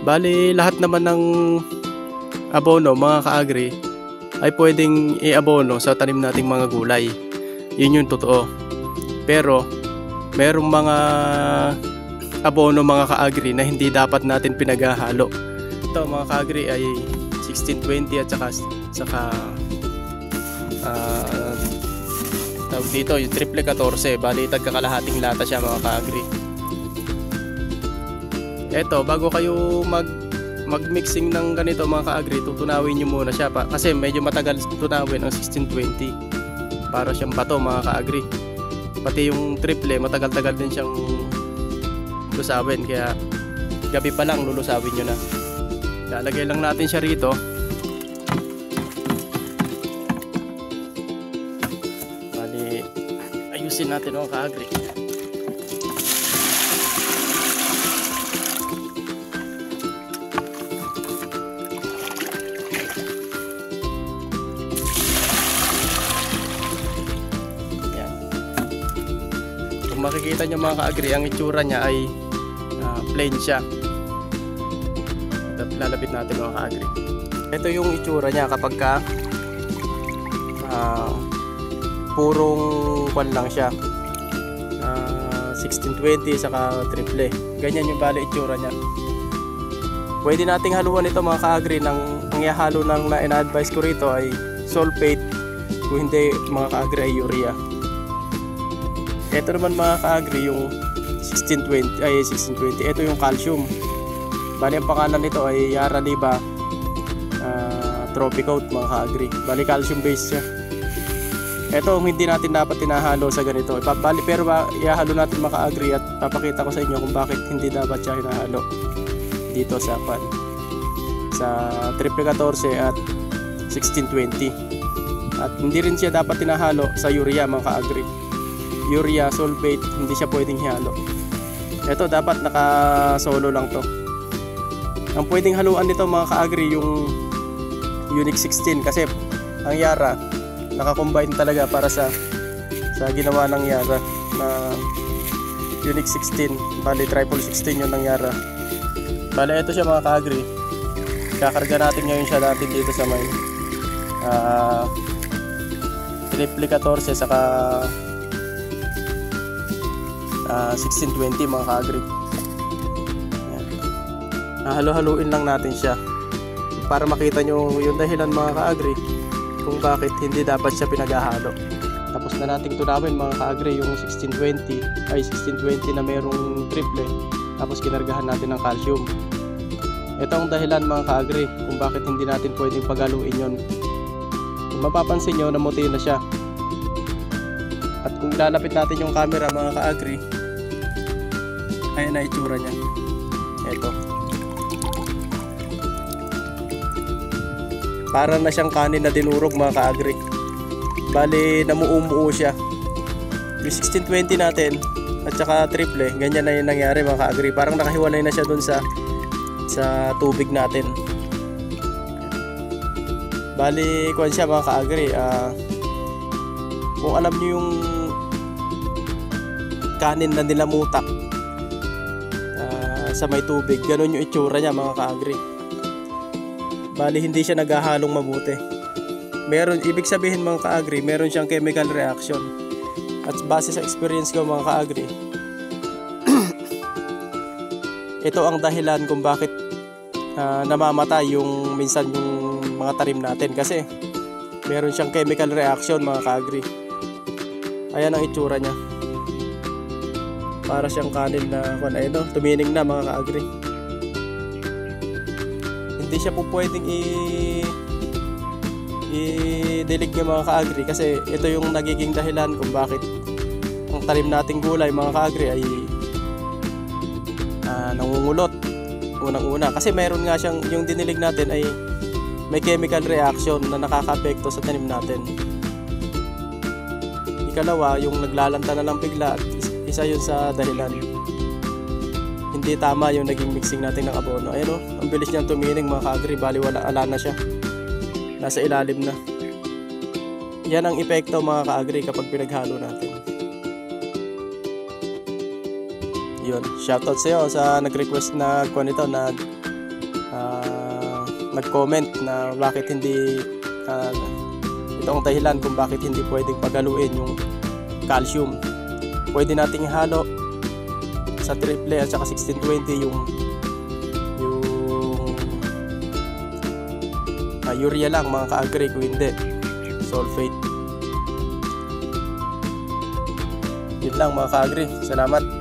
Bali, lahat naman ng abono mga ka-agri ay pwedeng i-abono sa tanim nating mga gulay. Yun yung totoo. Pero merong mga abono mga ka-agri na hindi dapat natin pinaghahalo. Ito mga ka-agri ay 1620 at saka tawag dito yung triple 14. Bali, tagkakalahating lata siya mga ka-agri. Eto, bago kayo mag-mixing ng ganito mga ka-agri, tutunawin nyo muna siya kasi medyo matagal tunawin ang 1620. Para siyang bato mga ka-agri. Pati yung triple, matagal-tagal din siyang lusawin, kaya gabi pa lang lulusawin nyo na. Lalagay lang natin siya rito. Bali, ayusin natin mga ka-agri. Makikita nyo mga ka-agri, ang itsura niya ay plain siya. Lalapit natin mga ka-agri. Ito yung itsura niya kapag ka purong kwan lang siya, 1620 saka triple. Ganyan yung bali itsura niya. Pwede nating haluan ito mga ka-agri. Ang ihalo ng na-advise ko rito ay sulfate, kung hindi mga ka-agri ay urea. Ito naman mga ka-agri yung 1620. Ito yung calcium. Bali ang pangalan nito ay Yara Liba Trophy Coat mga ka-agri. Bali calcium base siya. Ito hindi natin dapat tinahalo sa ganito. Bali pero ihalo natin mga ka-agri at papakita ko sa inyo kung bakit hindi dapat siya hinahalo dito sa triple 14 at 1620. At hindi rin siya dapat tinahalo sa urea mga ka-agri. Urea, sulfate, hindi siya pwedeng ihalo. Ito dapat naka-solo lang to. Ang pwedeng haluan nito mga ka-agri yung Unique 16 kasi ang Yara naka-combine talaga para sa ginawa ng Yara na Unique 16. Bali triple 16 yun ng Yara. Bali ito siya mga ka-agri. Kakarga natin ngayon siya natin dito sa may triple 14 saka 1620 mga ka-agri. Halo-haluin lang natin siya para makita nyo yung dahilan mga ka-agri kung bakit hindi dapat siya pinaghahalo. Tapos na nating tunawin mga ka-agri yung 1620 na merong triple, tapos kinargahan natin ng calcium. Ito ang dahilan mga ka-agri kung bakit hindi natin pwedeng paghaluin yon. Kung mapapansin nyo, namuti na siya. At kung lalapit natin yung camera mga ka-agri, ayan na itsura niya. Ito. Para na siyang kanin na dinurog mga ka-agri. Bali namuumuo siya. Yung 1620 natin at saka triple, ganyan na yung nangyari mga ka-agri. Parang nakahiwalay na siya dun sa tubig natin. Bali kuwan siya mga ka-agri. Kung alam nyo yung kanin na nilamutak sa may tubig, ganun yung itsura niya mga ka-agri. Bali hindi siya naghahalong mabuti. Ibig sabihin mga ka-agri, meron siyang chemical reaction. At base sa experience ko mga ka-agri, ito ang dahilan kung bakit namamatay minsan yung mga tanim natin, kasi meron siyang chemical reaction mga ka-agri. Ayan ang itsura niya. Para siyang kanin na tumining na mga ka-agri. Hindi siya po pwedeng i-dilig ng mga ka-agri kasi ito yung nagiging dahilan kung bakit ang tanim nating gulay mga ka-agri ay nangungulot unang-una, kasi mayroon nga siyang, yung dinilig natin ay may chemical reaction na nakaka-apekto sa tanim natin. Ikalawa, yung naglalanta na lang bigla, at isa yun sa dahilan. Hindi tama yung naging mixing natin ng abono. Ayun ang bilis niyang tumining mga ka-agri. Bali ala na siya, nasa ilalim na. Yan ang epekto mga ka-agri kapag pinaghalo natin. Yun, shoutout sa iyo sa nag-request na nag-comment na bakit hindi ito ang dahilan kung bakit hindi pwedeng pagaluin yung calcium. Pwede nating ihalo sa triple at saka 1620 yung urea lang mga ka-agri, kung hindi sulfate. Yun lang mga ka-agri, salamat.